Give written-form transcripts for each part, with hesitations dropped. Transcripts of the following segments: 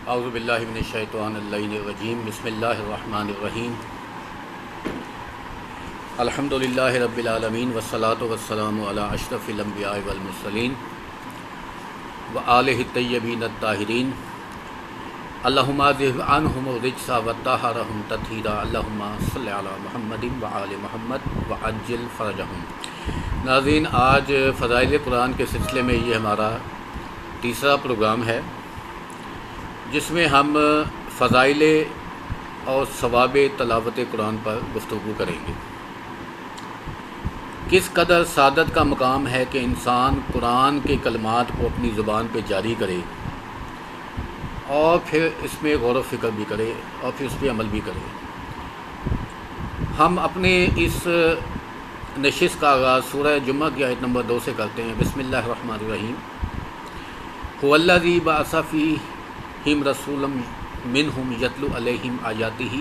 اعوذ باللہ من الشیطان اللعین الرجیم بسم اللہ الرحمن الرحیم الحمد للہ رب العالمین والصلاة والسلام علی اشرف الانبیاء والمرسلین وآلہ الطیبین الطاہرین اللہم اذہب عنہم الرجس وطہرہم تطہیرا اللہم صلی علی محمد وآل محمد وعجل فرجہم۔ ناظرین، آج فضائل قرآن کے سلسلے میں یہ ہمارا تیسرا پروگرام ہے جس میں ہم فضائل اور ثواب تلاوت قرآن پر گفتگو کریں گے۔ کس قدر سعادت کا مقام ہے کہ انسان قرآن کے کلمات کو اپنی زبان پہ جاری کرے اور پھر اس میں غور و فکر بھی کرے اور پھر اس پہ عمل بھی کرے۔ ہم اپنے اس نشست کا آغاز سورہ جمعہ کی آیت نمبر 2 سے کرتے ہیں۔ بسم اللہ الرحمن الرحیم۔ هو الذی بعث فیہم رسولا منہم یتلو علیہم آیاتہ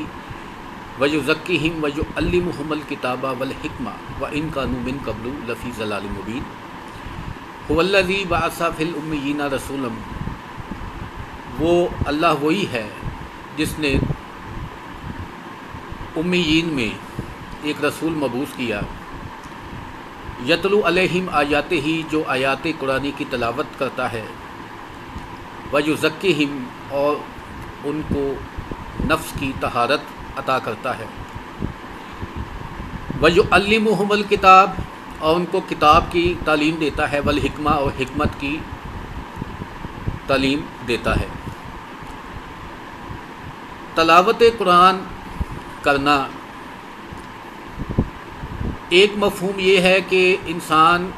ویزکیہم ویعلمہم الکتاب والحکمہ وان کانوا من قبل لفی ضلال مبین۔ هو الذی بعث فی الامیین رسولا، وہ اللہ وہی ہے جس نے امیین میں ایک رسول مبعوث کیا، یتلو علیہم آیاتہ، جو آیات قرآنی کی تلاوت کرتا ہے، ویزکیہم، اور ان کو نفس کی طہارت عطا کرتا ہے، ویعلمہم الکتاب، اور ان کو کتاب کی تعلیم دیتا ہے، والحکمہ، اور حکمت کی تعلیم دیتا ہے۔ تلاوت قرآن کرنا ایک مفہوم یہ ہے کہ انسان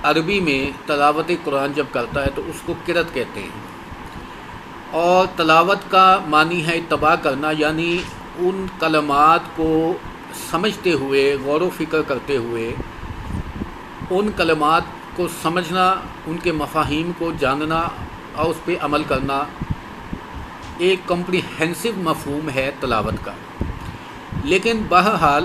عربی میں تلاوت قرآن جب کرتا ہے تو اس کو قرأت کہتے ہیں، اور تلاوت کا معنی ہے اتباع کرنا، یعنی ان کلمات کو سمجھتے ہوئے، غور و فکر کرتے ہوئے ان کلمات کو سمجھنا، ان کے مفاہیم کو جاننا اور اس پہ عمل کرنا ایک کمپریہنسو مفہوم ہے تلاوت کا۔ لیکن بہرحال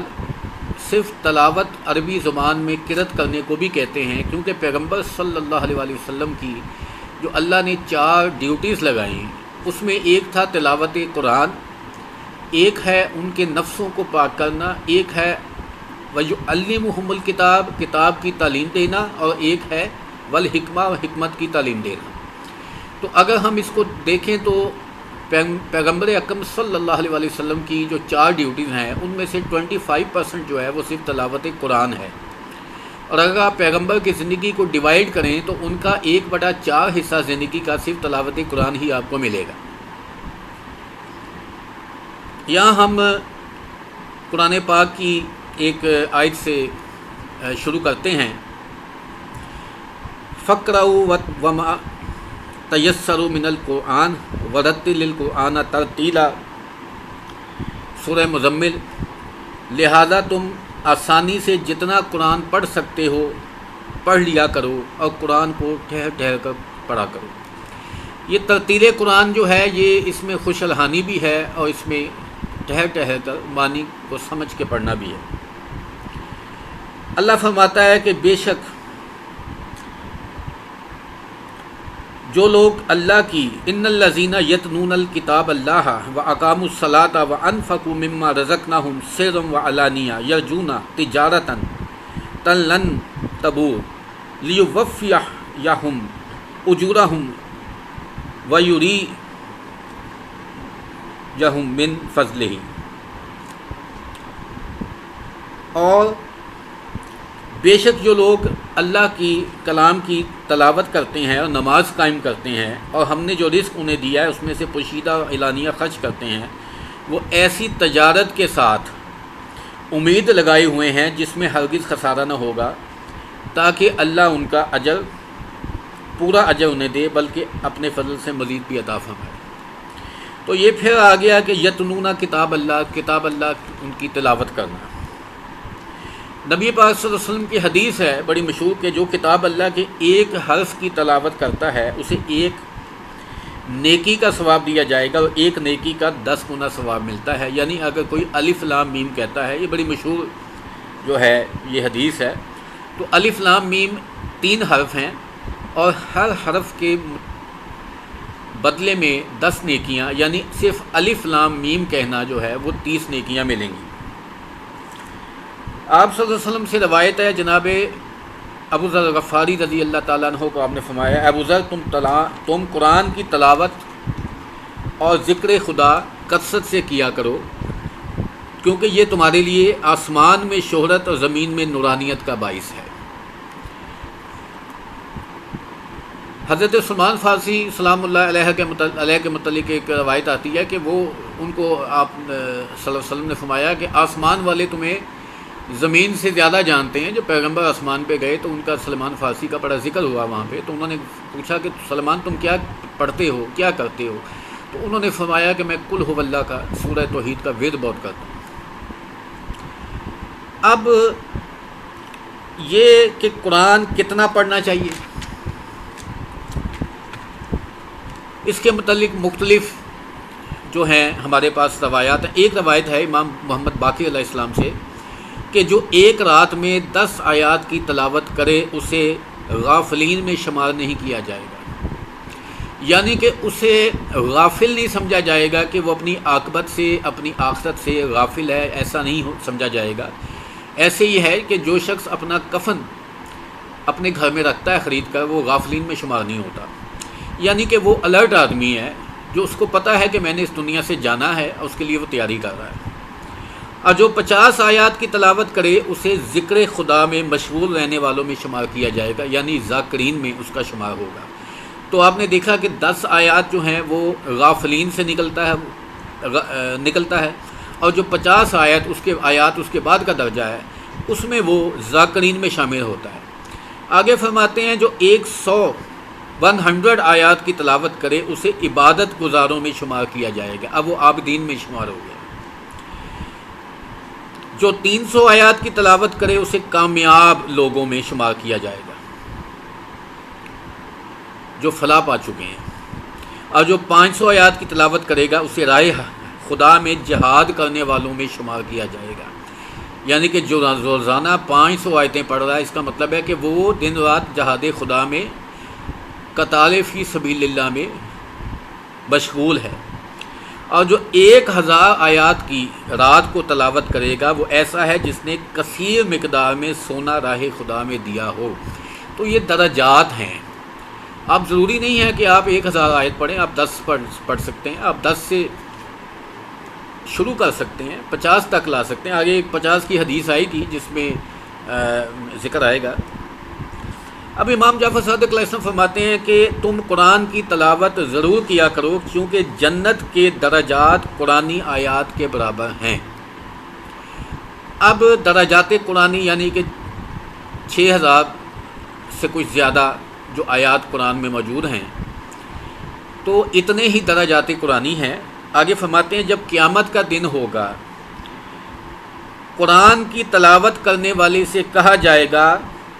صرف تلاوت عربی زبان میں قرأت کرنے کو بھی کہتے ہیں، کیونکہ پیغمبر صلی اللہ علیہ وآلہ وسلم کی جو اللہ نے 4 ڈیوٹیز لگائیں، اس میں ایک تھا تلاوت قرآن، ایک ہے ان کے نفسوں کو پاک کرنا، ایک ہے وَيُعَلِّمُهُمُ الکتاب، کتاب کی تعلیم دینا، اور ایک ہے والحکمہ، اور حکمت کی تعلیم دینا۔ تو اگر ہم اس کو دیکھیں تو پیغمبر اکرم صلی اللہ علیہ وآلہ وسلم کی جو 4 ڈیوٹیز ہیں ان میں سے 25% جو ہے وہ صرف تلاوت قرآن ہے، اور اگر آپ پیغمبر کی زندگی کو ڈیوائیڈ کریں تو ان کا 1/4 حصہ زندگی کا صرف تلاوت قرآن ہی آپ کو ملے گا۔ یہاں ہم قرآن پاک کی ایک آیت سے شروع کرتے ہیں۔ فَاقْرَؤُوا وَمَا تَيَسَّرَ مِنَ الْقُرْآنِ وَرَتِّلِ الْقُرْآنَ تَرْتِیلًا۔ سورہ مزمل، لہذا تم آسانی سے جتنا قرآن پڑھ سکتے ہو پڑھ لیا کرو، اور قرآن کو ٹھہر ٹھہر کر پڑھا کرو۔ یہ ترتیل قرآن جو ہے یہ اس میں خوش الحانی بھی ہے، اور اس میں ٹھہر ٹھہر کر معنی کو سمجھ کے پڑھنا بھی ہے۔ اللہ فرماتا ہے کہ بے شک جو لوگ اللہ کی ان الذین یتلون الکتاب اللہ واقاموا الصلاۃ وانفقوا مما رزقناہم سرا وعلانیہ یرجون تجارۃ لن تبور لیوفیہم اجورہم ویریہم من فضلہ۔ اور بے شک جو لوگ اللہ کی کلام کی تلاوت کرتے ہیں اور نماز قائم کرتے ہیں، اور ہم نے جو رزق انہیں دیا ہے اس میں سے پوشیدہ اور اعلانیہ خرچ کرتے ہیں، وہ ایسی تجارت کے ساتھ امید لگائے ہوئے ہیں جس میں ہرگز خسارہ نہ ہوگا، تاکہ اللہ ان کا اجر، پورا اجر انہیں دے، بلکہ اپنے فضل سے مزید بھی عطا فرمائے۔ تو یہ پھر آ گیا کہ یتلون کتاب اللہ، کتاب اللہ ان کی تلاوت کرنا۔ نبی پاک صلی اللہ علیہ وسلم کی حدیث ہے بڑی مشہور کہ جو کتاب اللہ کے ایک حرف کی تلاوت کرتا ہے اسے ایک نیکی کا ثواب دیا جائے گا، اور ایک نیکی کا 10 گنا ثواب ملتا ہے۔ یعنی اگر کوئی الف لام میم کہتا ہے، یہ بڑی مشہور جو ہے یہ حدیث ہے، تو الف لام میم 3 حرف ہیں، اور ہر حرف کے بدلے میں 10 نیکیاں، یعنی صرف الف لام میم کہنا جو ہے وہ 30 نیکیاں ملیں گی۔ آپ صلی اللہ علیہ وسلم سے روایت ہے، جناب ابو ذر غفاری رضی اللہ تعالیٰ عنہ کو آپ نے فرمایا، ابو ذر تم قرآن کی تلاوت اور ذکر خدا کثرت سے کیا کرو، کیونکہ یہ تمہارے لیے آسمان میں شہرت اور زمین میں نورانیت کا باعث ہے۔ حضرت سلمان فارسی سلام اللہ علیہ کے متعلق ایک روایت آتی ہے کہ وہ ان کو آپ صلی اللہ علیہ وسلم نے فرمایا کہ آسمان والے تمہیں زمین سے زیادہ جانتے ہیں۔ جو پیغمبر آسمان پہ گئے تو ان کا سلمان فارسی کا بڑا ذکر ہوا وہاں پہ، تو انہوں نے پوچھا کہ سلمان تم کیا پڑھتے ہو، کیا کرتے ہو؟ تو انہوں نے فرمایا کہ میں قل هو اللہ کا سورہ توحید کا ورد بہت کرتا ہوں۔ اب یہ کہ قرآن کتنا پڑھنا چاہیے، اس کے متعلق مختلف جو ہیں ہمارے پاس روایات ہیں۔ ایک روایت ہے امام محمد باقر علیہ السلام سے کہ جو ایک رات میں 10 آیات کی تلاوت کرے اسے غافلین میں شمار نہیں کیا جائے گا، یعنی کہ اسے غافل نہیں سمجھا جائے گا کہ وہ اپنی عاقبت سے، اپنی آخرت سے غافل ہے، ایسا نہیں سمجھا جائے گا۔ ایسے ہی ہے کہ جو شخص اپنا کفن اپنے گھر میں رکھتا ہے خرید کر، وہ غافلین میں شمار نہیں ہوتا، یعنی کہ وہ الرٹ آدمی ہے جو اس کو پتہ ہے کہ میں نے اس دنیا سے جانا ہے اور اس کے لیے وہ تیاری کر رہا ہے۔ اور جو 50 آیات کی تلاوت کرے اسے ذکر خدا میں مشغول رہنے والوں میں شمار کیا جائے گا، یعنی ذاکرین میں اس کا شمار ہوگا۔ تو آپ نے دیکھا کہ 10 آیات جو ہیں وہ غافلین سے نکلتا ہے، اور جو 50 آیات اس کے بعد کا درجہ ہے اس میں وہ ذاکرین میں شامل ہوتا ہے۔ آگے فرماتے ہیں جو 100 آیات کی تلاوت کرے اسے عبادت گزاروں میں شمار کیا جائے گا، اب وہ عابدین میں شمار ہو گیا۔ جو 300 آیات کی تلاوت کرے اسے کامیاب لوگوں میں شمار کیا جائے گا، جو فلاح پا چکے ہیں۔ اور جو 500 آیات کی تلاوت کرے گا اسے راہ خدا میں جہاد کرنے والوں میں شمار کیا جائے گا، یعنی کہ جو روزانہ 500 آیتیں پڑھ رہا ہے، اس کا مطلب ہے کہ وہ دن رات جہاد خدا میں، قتال فی سبیل اللہ میں مشغول ہے۔ اور جو 1000 آیات کی رات کو تلاوت کرے گا وہ ایسا ہے جس نے کثیر مقدار میں سونا راہ خدا میں دیا ہو۔ تو یہ درجات ہیں، آپ ضروری نہیں ہے کہ آپ 1000 آیت پڑھیں، آپ 10 پڑھ سکتے ہیں، آپ 10 سے شروع کر سکتے ہیں، 50 تک لا سکتے ہیں۔ آگے 50 کی حدیث آئے گی جس میں ذکر آئے گا۔ اب امام جعفر صادق علیہ السلام فرماتے ہیں کہ تم قرآن کی تلاوت ضرور کیا کرو، کیونکہ جنت کے درجات قرآنی آیات کے برابر ہیں۔ اب درجات قرآنی یعنی کہ 6000 سے کچھ زیادہ جو آیات قرآن میں موجود ہیں، تو اتنے ہی درجات قرآنی ہیں۔ آگے فرماتے ہیں جب قیامت کا دن ہوگا قرآن کی تلاوت کرنے والے سے کہا جائے گا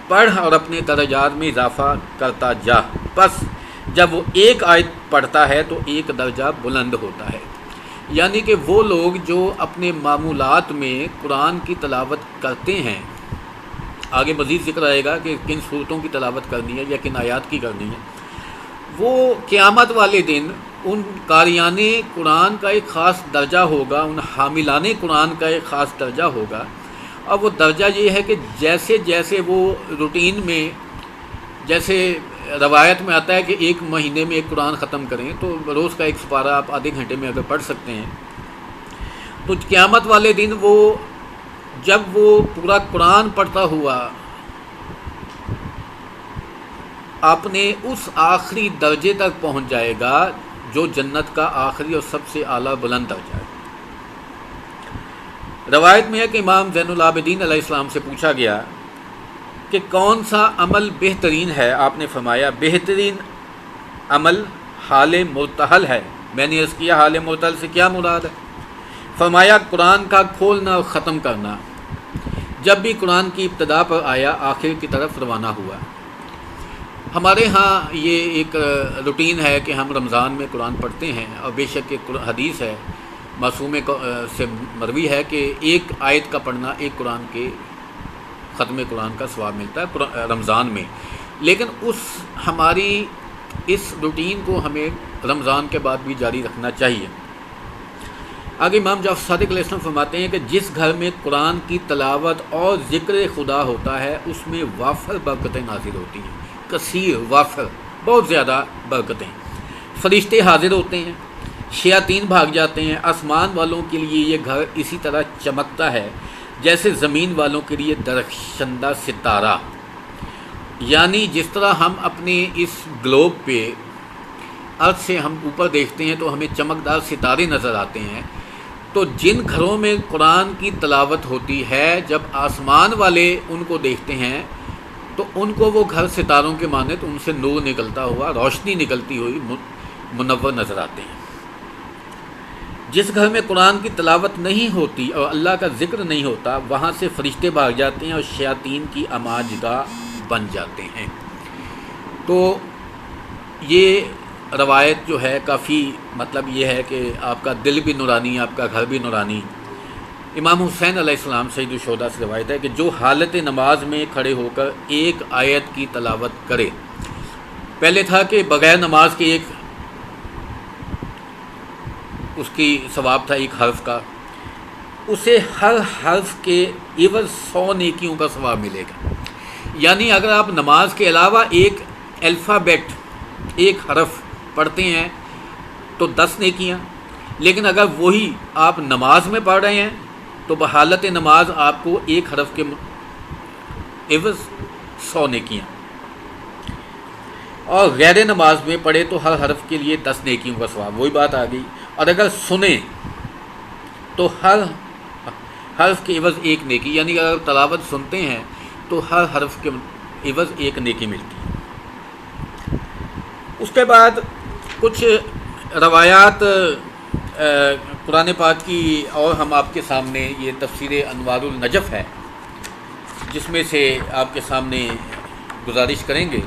پڑھ اور اپنے درجات میں اضافہ کرتا جا، پس جب وہ ایک آیت پڑھتا ہے تو ایک درجہ بلند ہوتا ہے، یعنی کہ وہ لوگ جو اپنے معمولات میں قرآن کی تلاوت کرتے ہیں، آگے مزید ذکر آئے گا کہ کن صورتوں کی تلاوت کرنی ہے یا کن آیات کی کرنی ہے، وہ قیامت والے دن ان قاریان قرآن کا ایک خاص درجہ ہوگا، ان حاملان قرآن کا ایک خاص درجہ ہوگا۔ اور وہ درجہ یہ ہے کہ جیسے جیسے وہ روٹین میں، جیسے روایت میں آتا ہے کہ 1 مہینے میں ایک قرآن ختم کریں، تو روز کا 1 سپارہ آپ آدھے گھنٹے میں اگر پڑھ سکتے ہیں، تو قیامت والے دن وہ جب وہ پورا قرآن پڑھتا ہوا اپنے اس آخری درجے تک پہنچ جائے گا جو جنت کا آخری اور سب سے اعلیٰ بلند درجہ ہے۔ روایت میں ہے کہ امام زین العابدین علیہ السلام سے پوچھا گیا کہ کون سا عمل بہترین ہے؟ آپ نے فرمایا بہترین عمل حال مرتحل ہے۔ میں نے عرض کیا حال مرتحل سے کیا مراد ہے؟ فرمایا قرآن کا کھولنا اور ختم کرنا، جب بھی قرآن کی ابتدا پر آیا آخر کی طرف روانہ ہوا۔ ہمارے ہاں یہ ایک روٹین ہے کہ ہم رمضان میں قرآن پڑھتے ہیں، اور بے شک ایک حدیث ہے معصوم سے مروی ہے کہ 1 آیت کا پڑھنا 1 قرآن کے ختم قرآن کا ثواب ملتا ہے رمضان میں، لیکن ہماری اس روٹین کو ہمیں رمضان کے بعد بھی جاری رکھنا چاہیے۔ آگے امام جعفر صادق علیہ السلام فرماتے ہیں کہ جس گھر میں قرآن کی تلاوت اور ذکر خدا ہوتا ہے اس میں وافر برکتیں نازل ہوتی ہیں، کثیر وافر، بہت زیادہ برکتیں، فرشتے حاضر ہوتے ہیں، شیاطین بھاگ جاتے ہیں، آسمان والوں کے لیے یہ گھر اسی طرح چمکتا ہے جیسے زمین والوں کے لیے درخشندہ ستارہ۔ یعنی جس طرح ہم اپنے اس گلوب پہ ارض سے ہم اوپر دیکھتے ہیں تو ہمیں چمکدار ستارے نظر آتے ہیں، تو جن گھروں میں قرآن کی تلاوت ہوتی ہے جب آسمان والے ان کو دیکھتے ہیں تو ان کو وہ گھر ستاروں کے مانند ان سے نور نکلتا ہوا، روشنی نکلتی ہوئی منور نظر آتے ہیں۔ جس گھر میں قرآن کی تلاوت نہیں ہوتی اور اللہ کا ذکر نہیں ہوتا وہاں سے فرشتے بھاگ جاتے ہیں اور شیاطین کی اماجگاہ بن جاتے ہیں۔ تو یہ روایت جو ہے کافی مطلب یہ ہے کہ آپ کا دل بھی نورانی، آپ کا گھر بھی نورانی۔ امام حسین علیہ السلام سید الشہداء سے روایت ہے کہ جو حالت نماز میں کھڑے ہو کر ایک آیت کی تلاوت کرے، پہلے تھا کہ بغیر نماز کے ایک اس کی ثواب تھا ایک حرف کا، اسے ہر حرف کے عوض 100 نیکیوں کا ثواب ملے گا۔ یعنی اگر آپ نماز کے علاوہ ایک الفابیٹ، ایک حرف پڑھتے ہیں تو 10 نیکیاں، لیکن اگر وہی آپ نماز میں پڑھ رہے ہیں تو بحالت نماز آپ کو ایک حرف کے عوض 100 نیکیاں، اور غیر نماز میں پڑھے تو ہر حرف کے لیے 10 نیکیوں کا ثواب، وہی بات آ گئی۔ اور اگر سنیں تو ہر حرف کے عوض ایک نیکی، یعنی اگر تلاوت سنتے ہیں تو ہر حرف کے عوض ایک نیکی ملتی ہے۔ اس کے بعد کچھ روایات قرآن پاک کی اور ہم آپ کے سامنے، یہ تفسیر انوار النجف ہے جس میں سے آپ کے سامنے گزارش کریں گے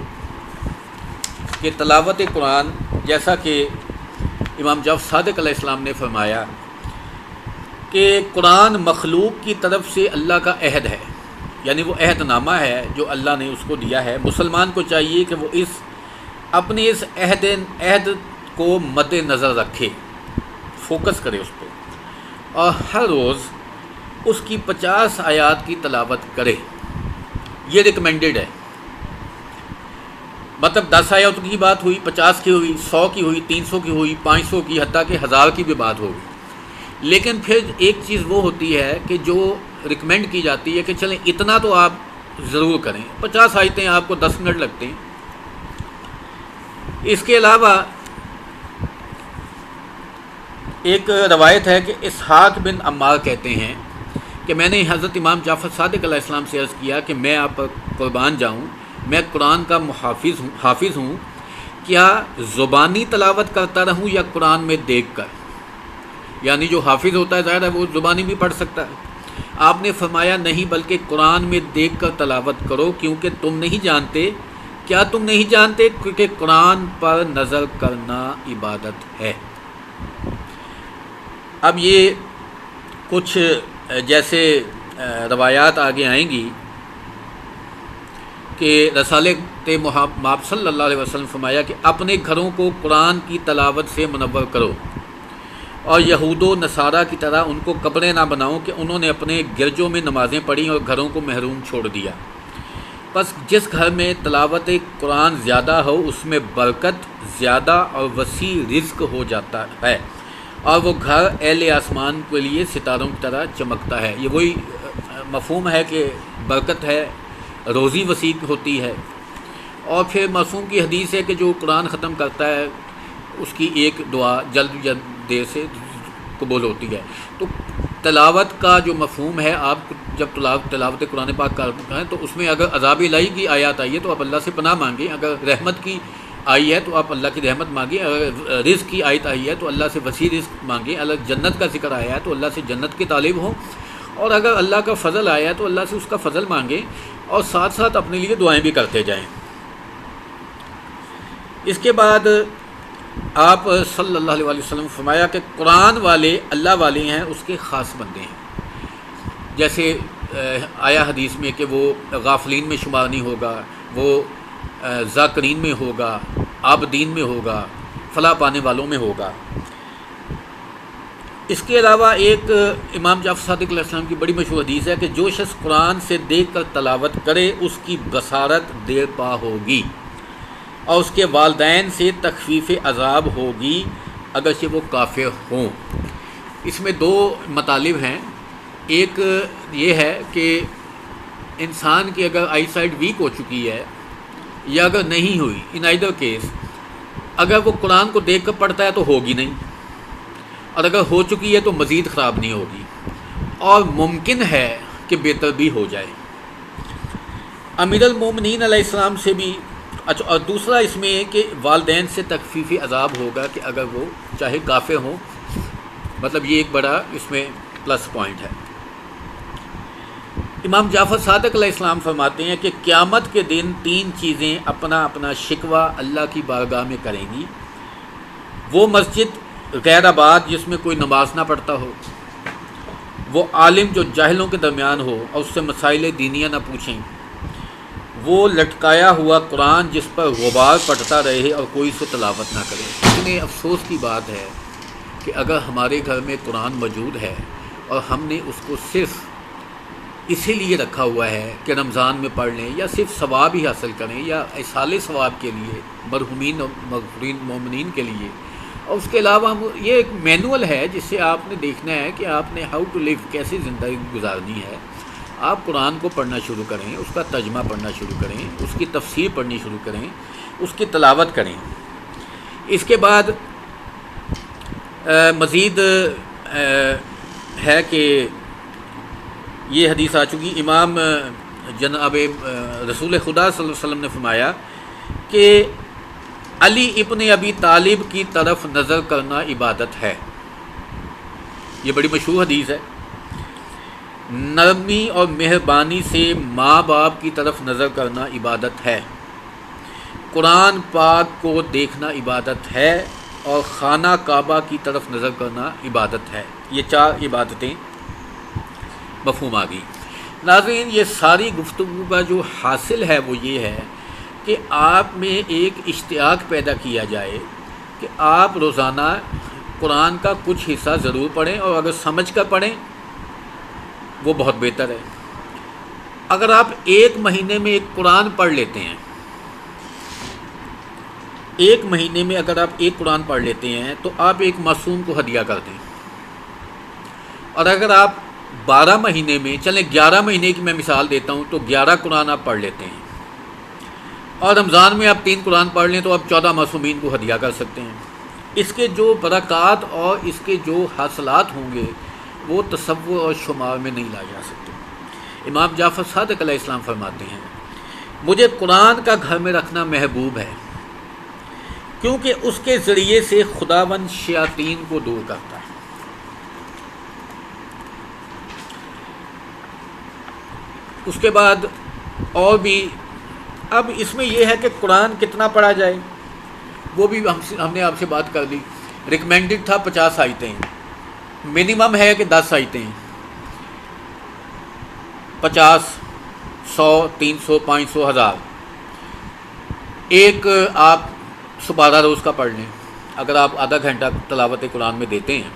کہ تلاوت قرآن، جیسا کہ امام جعفر صادق علیہ السلام نے فرمایا کہ قرآن مخلوق کی طرف سے اللہ کا عہد ہے، یعنی وہ عہد نامہ ہے جو اللہ نے اس کو دیا ہے۔ مسلمان کو چاہیے کہ وہ اپنے اس عہد کو مد نظر رکھے، فوکس کرے اس پہ، اور ہر روز اس کی 50 آیات کی تلاوت کرے۔ یہ ریکمینڈڈ ہے، مطلب 10 آیات کی بات ہوئی، 50 کی ہوئی، 100 کی ہوئی، 300 کی ہوئی، 500 کی، حتیٰ کہ 1000 کی بھی بات ہوگی۔ لیکن پھر ایک چیز وہ ہوتی ہے کہ جو ریکمینڈ کی جاتی ہے کہ چلیں اتنا تو آپ ضرور کریں، 50 آیتیں آپ کو 10 منٹ لگتے ہیں۔ اس کے علاوہ ایک روایت ہے کہ اسحاق بن عمار کہتے ہیں کہ میں نے حضرت امام جعفر صادق علیہ السلام سے عرض کیا کہ میں آپ پر قربان جاؤں، میں قرآن کا حافظ ہوں، کیا زبانی تلاوت کرتا رہوں یا قرآن میں دیکھ کر؟ یعنی جو حافظ ہوتا ہے ظاہر ہے وہ زبانی بھی پڑھ سکتا ہے۔ آپ نے فرمایا نہیں، بلکہ قرآن میں دیکھ کر تلاوت کرو، کیونکہ تم نہیں جانتے، کیا تم نہیں جانتے کہ قرآن پر نظر کرنا عبادت ہے۔ اب یہ کچھ جیسے روایات آگے آئیں گی کہ رسالت مآب صلی اللہ علیہ وسلم فرمایا کہ اپنے گھروں کو قرآن کی تلاوت سے منور کرو، اور یہود و نصارہ کی طرح ان کو کپڑے نہ بناؤ کہ انہوں نے اپنے گرجوں میں نمازیں پڑھیں اور گھروں کو محروم چھوڑ دیا۔ پس جس گھر میں تلاوت قرآن زیادہ ہو اس میں برکت زیادہ اور وسیع رزق ہو جاتا ہے، اور وہ گھر اہل آسمان کے لیے ستاروں کی طرح چمکتا ہے۔ یہ وہی مفہوم ہے کہ برکت ہے، روزی وسیع ہوتی ہے۔ اور پھر معصوم کی حدیث ہے کہ جو قرآن ختم کرتا ہے اس کی ایک دعا جلد دیر سے قبول ہوتی ہے۔ تو تلاوت کا جو مفہوم ہے، آپ جب تلاوت قرآن پاک کرتے ہیں تو اس میں اگر عذاب الہی کی آیات آئی ہے تو آپ اللہ سے پناہ مانگیں، اگر رحمت کی آئی ہے تو آپ اللہ کی رحمت مانگیں، اگر رزق کی آیت آئی ہے تو اللہ سے وسیع رزق مانگیں، اگر جنت کا ذکر آیا ہے تو اللہ سے جنت کے طالب ہوں، اور اگر اللہ کا فضل آیا ہے تو اللہ سے اس کا فضل مانگیں، اور ساتھ ساتھ اپنے لیے دعائیں بھی کرتے جائیں۔ اس کے بعد آپ صلی اللہ علیہ وسلم فرمایا کہ قرآن والے اللہ والے ہیں، اس کے خاص بندے ہیں۔ جیسے آیا حدیث میں کہ وہ غافلین میں شمار نہیں ہوگا، وہ ذاکرین میں ہوگا، عابدین میں ہوگا، فلاح پانے والوں میں ہوگا۔ اس کے علاوہ ایک امام جعفر صادق علیہ السلام کی بڑی مشہور حدیث ہے کہ جو شخص قرآن سے دیکھ کر تلاوت کرے اس کی بصارت دیر پا ہوگی اور اس کے والدین سے تخفیف عذاب ہوگی اگرچہ وہ کافر ہوں۔ اس میں دو مطالب ہیں، ایک یہ ہے کہ انسان کی اگر آئی سائٹ ویک ہو چکی ہے یا اگر نہیں ہوئی، ان آئیدر کیس اگر وہ قرآن کو دیکھ کر پڑھتا ہے تو ہوگی نہیں، اور اگر ہو چکی ہے تو مزید خراب نہیں ہوگی، اور ممکن ہے کہ بہتر بھی ہو جائے۔ امیر المومنین علیہ السلام سے بھی اچھا، اور دوسرا اس میں کہ والدین سے تخفیف عذاب ہوگا کہ اگر وہ چاہے کافر ہوں، مطلب یہ ایک بڑا اس میں پلس پوائنٹ ہے۔ امام جعفر صادق علیہ السلام فرماتے ہیں کہ قیامت کے دن تین چیزیں اپنا اپنا شکوہ اللہ کی بارگاہ میں کریں گی۔ وہ مسجد غیر آباد جس میں کوئی نماز نہ پڑھتا ہو، وہ عالم جو جاہلوں کے درمیان ہو اور اس سے مسائل دینیہ نہ پوچھیں، وہ لٹکایا ہوا قرآن جس پر غبار پڑتا رہے اور کوئی اسے تلاوت نہ کرے۔ اتنے افسوس کی بات ہے کہ اگر ہمارے گھر میں قرآن موجود ہے اور ہم نے اس کو صرف اسی لیے رکھا ہوا ہے کہ رمضان میں پڑھ لیں یا صرف ثواب ہی حاصل کریں یا ایصال ثواب کے لیے، مرحومین اور مغفورین مومنین کے لیے، اور اس کے علاوہ یہ ایک مینول ہے جس سے آپ نے دیکھنا ہے کہ آپ نے ہاؤ ٹو لیو، کیسی زندگی گزارنی ہے۔ آپ قرآن کو پڑھنا شروع کریں، اس کا ترجمہ پڑھنا شروع کریں، اس کی تفسیر پڑھنی شروع کریں، اس کی تلاوت کریں۔ اس کے بعد مزید ہے کہ یہ حدیث آ چکی، امام جناب رسول خدا صلی اللہ علیہ وسلم نے فرمایا کہ علی ابن ابی طالب کی طرف نظر کرنا عبادت ہے۔ یہ بڑی مشہور حدیث ہے۔ نرمی اور مہربانی سے ماں باپ کی طرف نظر کرنا عبادت ہے، قرآن پاک کو دیکھنا عبادت ہے، اور خانہ کعبہ کی طرف نظر کرنا عبادت ہے۔ یہ چار عبادتیں مفہوم آ گئی۔ ناظرین، یہ ساری گفتگو کا جو حاصل ہے وہ یہ ہے کہ آپ میں ایک اشتیاق پیدا کیا جائے کہ آپ روزانہ قرآن کا کچھ حصہ ضرور پڑھیں، اور اگر سمجھ کر پڑھیں وہ بہت بہتر ہے۔ اگر آپ ایک مہینے میں ایک قرآن پڑھ لیتے ہیں، ایک مہینے میں اگر آپ ایک قرآن پڑھ لیتے ہیں تو آپ ایک معصوم کو ہدیہ کر دیں، اور اگر آپ 12 مہینے میں، چلیں 11 مہینے کی میں مثال دیتا ہوں، تو 11 قرآن آپ پڑھ لیتے ہیں، اور رمضان میں آپ 3 قرآن پڑھ لیں تو آپ 14 معصومین کو ہدیہ کر سکتے ہیں۔ اس کے جو برکات اور اس کے جو حاصلات ہوں گے وہ تصور اور شمار میں نہیں لائے جا سکتے۔ امام جعفر صادق علیہ السلام فرماتے ہیں، مجھے قرآن کا گھر میں رکھنا محبوب ہے کیونکہ اس کے ذریعے سے خداوند شیاطین کو دور کرتا ہے۔ اس کے بعد اور بھی، اب اس میں یہ ہے کہ قرآن کتنا پڑھا جائے وہ بھی ہم نے آپ سے بات کر لی۔ ریکمینڈڈ تھا 50 آیتیں، منیمم ہے کہ 10 آیتیں، 50، 100، 300، 500، 1000۔ ایک آپ سپارہ روز کا پڑھ لیں اگر آپ آدھا گھنٹہ تلاوت قرآن میں دیتے ہیں۔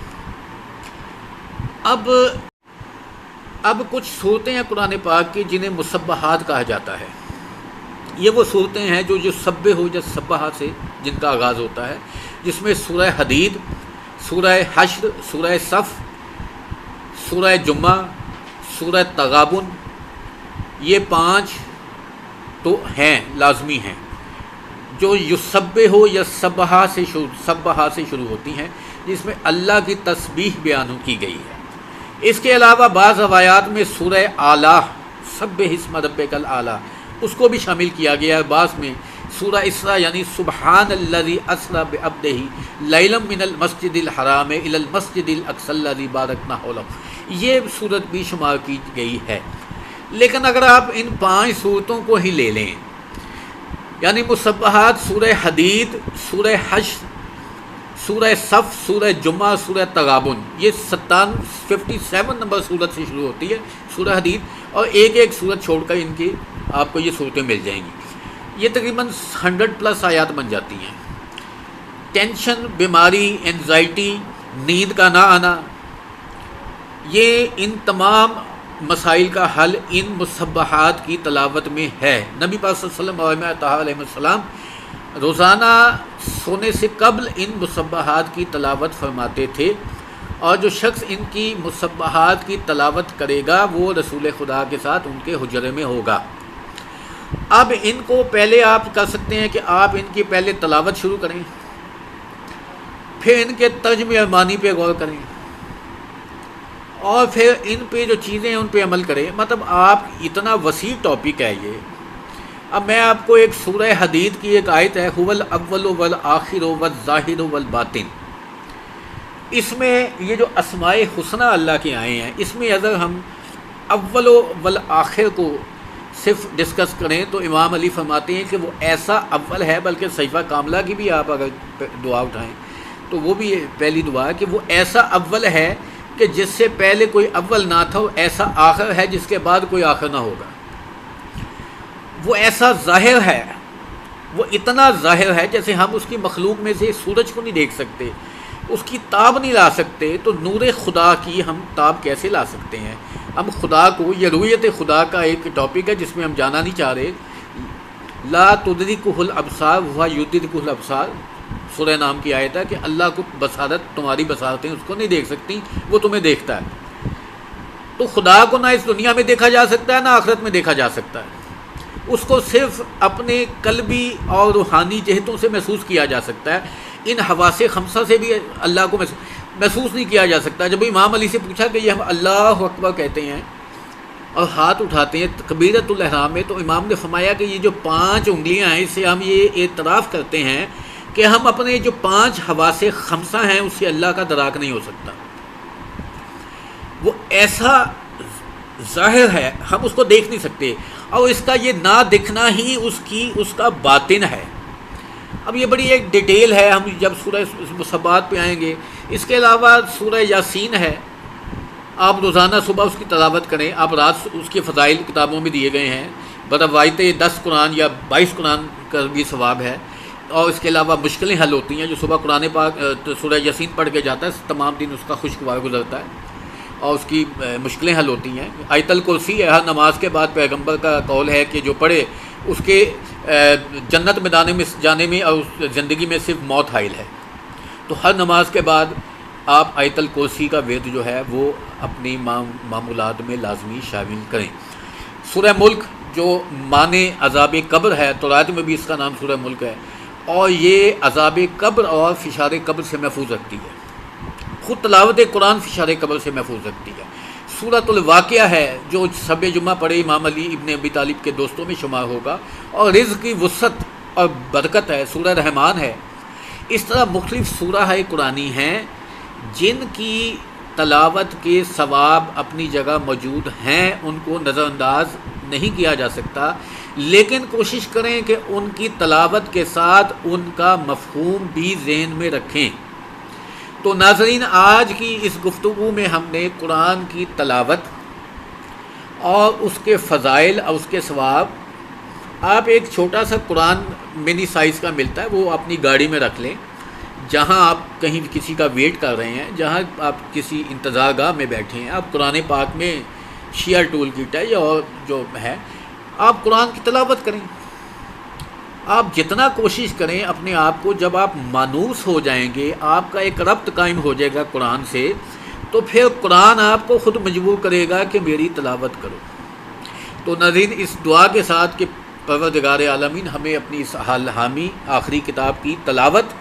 اب کچھ صورتیں ہیں قرآن پاک کی جنہیں مسبحات کہا جاتا ہے۔ یہ وہ صورتیں ہیں جو سبح ہو یا سبحہ سے جن کا آغاز ہوتا ہے، جس میں سورہ حدید، سورہ حشر، سورہ صف، سورہ جمعہ، سورہ تغابن، یہ 5 تو ہیں، لازمی ہیں، جو یسبح ہو یا سبحہ سے شروع ہوتی ہیں، جس میں اللہ کی تسبیح بیان کی گئی ہے۔ اس کے علاوہ بعض روایات میں سورہ اعلیٰ، سبح اسم ربک الاعلیٰ، اس کو بھی شامل کیا گیا ہے۔ بعض میں سورہ اسراء یعنی سبحان الذی اسری بعبدہ لیلا من المسجد الحرام الی المسجد الاقصی الذی بارکنا حولہ، یہ صورت بھی شمار کی گئی ہے۔ لیکن اگر آپ ان 5 صورتوں کو ہی لے لیں، یعنی مسبحات سورہ حدید، سورہ حشر، سورہ صف، سورہ جمعہ، سورہ تغابن، یہ 57 نمبر صورت سے شروع ہوتی ہے سورہ حدید، اور ایک صورت چھوڑ کر ان کی آپ کو یہ صورتیں مل جائیں گی۔ یہ تقریباً 100+ آیات بن جاتی ہیں۔ ٹینشن، بیماری، انزائٹی، نیند کا نہ آنا، یہ ان تمام مسائل کا حل ان مسبحات کی تلاوت میں ہے۔ نبی پاک صلی اللہ علیہ وسلم روزانہ سونے سے قبل ان مسبحات کی تلاوت فرماتے تھے، اور جو شخص ان کی مسبحات کی تلاوت کرے گا وہ رسول خدا کے ساتھ ان کے حجرے میں ہوگا۔ اب ان کو پہلے آپ کر سکتے ہیں کہ آپ ان کی پہلے تلاوت شروع کریں، پھر ان کے ترجمہ معنی پہ غور کریں، اور پھر ان پہ جو چیزیں ہیں ان پہ عمل کریں۔ مطلب آپ اتنا وسیع ٹاپک ہے یہ۔ اب میں آپ کو ایک سورہ حدید کی ایک آیت ہے، هو الاول والآخر والظاہر والباطن، اس میں یہ جو اسماء حسنہ اللہ کے آئے ہیں، اس میں اگر ہم اول والآخر کو صرف ڈسکس کریں تو امام علی فرماتے ہیں کہ وہ ایسا اول ہے، بلکہ صحیفہ کاملہ کی بھی آپ اگر دعا اٹھائیں تو وہ بھی پہلی دعا ہے کہ وہ ایسا اول ہے کہ جس سے پہلے کوئی اول نہ تھا، ایسا آخر ہے جس کے بعد کوئی آخر نہ ہوگا، وہ ایسا ظاہر ہے، وہ اتنا ظاہر ہے جیسے ہم اس کی مخلوق میں سے سورج کو نہیں دیکھ سکتے، اس کی تاب نہیں لا سکتے، تو نور خدا کی ہم تاب کیسے لا سکتے ہیں؟ ہم خدا کو، یہ رویت خدا کا ایک ٹاپک ہے جس میں ہم جانا نہیں چاہ رہے۔ لا تدرکہ الابصار وہو یدرکہ الابصار، سورہ نام کی آیت ہے کہ اللہ کو بصارت، تمہاری بصارتیں اس کو نہیں دیکھ سکتی، وہ تمہیں دیکھتا ہے۔ تو خدا کو نہ اس دنیا میں دیکھا جا سکتا ہے، نہ آخرت میں دیکھا جا سکتا ہے، اس کو صرف اپنے قلبی اور روحانی جہتوں سے محسوس کیا جا سکتا ہے، ان حواس خمسہ سے بھی اللہ کو محسوس نہیں کیا جا سکتا۔ جب امام علی سے پوچھا کہ یہ ہم اللہ اکبر کہتے ہیں اور ہاتھ اٹھاتے ہیں تکبیرۃ الاحرام میں، تو امام نے فرمایا کہ یہ جو 5 انگلیاں ہیں، اس سے ہم یہ اعتراف کرتے ہیں کہ ہم اپنے جو 5 حواس خمسہ ہیں اس سے اللہ کا دراک نہیں ہو سکتا، وہ ایسا ظاہر ہے، ہم اس کو دیکھ نہیں سکتے، اور اس کا یہ نہ دکھنا ہی اس کا باطن ہے۔ اب یہ بڑی ایک ڈیٹیل ہے، ہم جب سورہ مسبحات پہ آئیں گے۔ اس کے علاوہ سورہ یاسین ہے، آپ روزانہ صبح اس کی تلاوت کریں، آپ رات اس کے فضائل کتابوں میں دیے گئے ہیں، بروایت 10 قرآن یا 22 قرآن کا بھی ثواب ہے، اور اس کے علاوہ مشکلیں حل ہوتی ہیں۔ جو صبح قرآن پاک سورہ یاسین پڑھ کے جاتا ہے تمام دن اس کا خوشگوار گزرتا ہے اور اس کی مشکلیں حل ہوتی ہیں۔ آیت الکرسی ہے، ہر نماز کے بعد پیغمبر کا قول ہے کہ جو پڑھے اس کے جنت میں جانے میں اور اس زندگی میں صرف موت حائل ہے۔ تو ہر نماز کے بعد آپ آیت الکرسی کا ورد جو ہے وہ اپنی معمولات میں لازمی شامل کریں۔ سورہ ملک جو معنی عذاب قبر ہے، تورات میں بھی اس کا نام سورہ ملک ہے، اور یہ عذاب قبر اور فشار قبر سے محفوظ رکھتی ہے، خود تلاوت قرآن فشار قبر سے محفوظ رکھتی ہے۔ سورۃ الواقعہ ہے جو شب جمعہ پڑھے امام علی ابن ابی طالب کے دوستوں میں شمار ہوگا، اور رزق کی وسعت اور برکت ہے۔ سورہ رحمان ہے۔ اس طرح مختلف سورہ قرآنی ہیں جن کی تلاوت کے ثواب اپنی جگہ موجود ہیں، ان کو نظر انداز نہیں کیا جا سکتا، لیکن کوشش کریں کہ ان کی تلاوت کے ساتھ ان کا مفہوم بھی ذہن میں رکھیں۔ تو ناظرین، آج کی اس گفتگو میں ہم نے قرآن کی تلاوت اور اس کے فضائل اور اس کے ثواب، آپ ایک چھوٹا سا قرآن منی سائز کا ملتا ہے، وہ اپنی گاڑی میں رکھ لیں، جہاں آپ کہیں کسی کا ویٹ کر رہے ہیں، جہاں آپ کسی انتظار گاہ میں بیٹھے ہیں، آپ قرآن پاک میں شیئر ٹول کٹ ہے یا اور جو ہے، آپ قرآن کی تلاوت کریں۔ آپ جتنا کوشش کریں اپنے آپ کو، جب آپ مانوس ہو جائیں گے، آپ کا ایک ربط قائم ہو جائے گا قرآن سے، تو پھر قرآن آپ کو خود مجبور کرے گا کہ میری تلاوت کرو۔ تو ناظرین، اس دعا کے ساتھ کہ پروردگار عالمین ہمیں اپنی اس حامی آخری کتاب کی تلاوت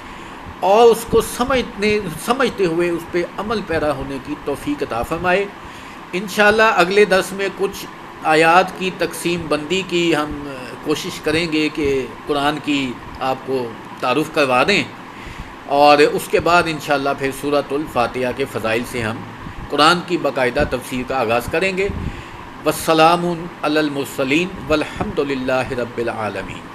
اور اس کو سمجھتے ہوئے اس پہ عمل پیرا ہونے کی توفیق عطا فرمائے۔ انشاءاللہ اگلے درس میں کچھ آیات کی تقسیم بندی کی ہم کوشش کریں گے کہ قرآن کی آپ کو تعارف کروا دیں، اور اس کے بعد انشاءاللہ پھر سورۃ الفاتحہ کے فضائل سے ہم قرآن کی باقاعدہ تفسیر کا آغاز کریں گے۔ والسلام علی المرسلین والحمد للہ رب العالمین۔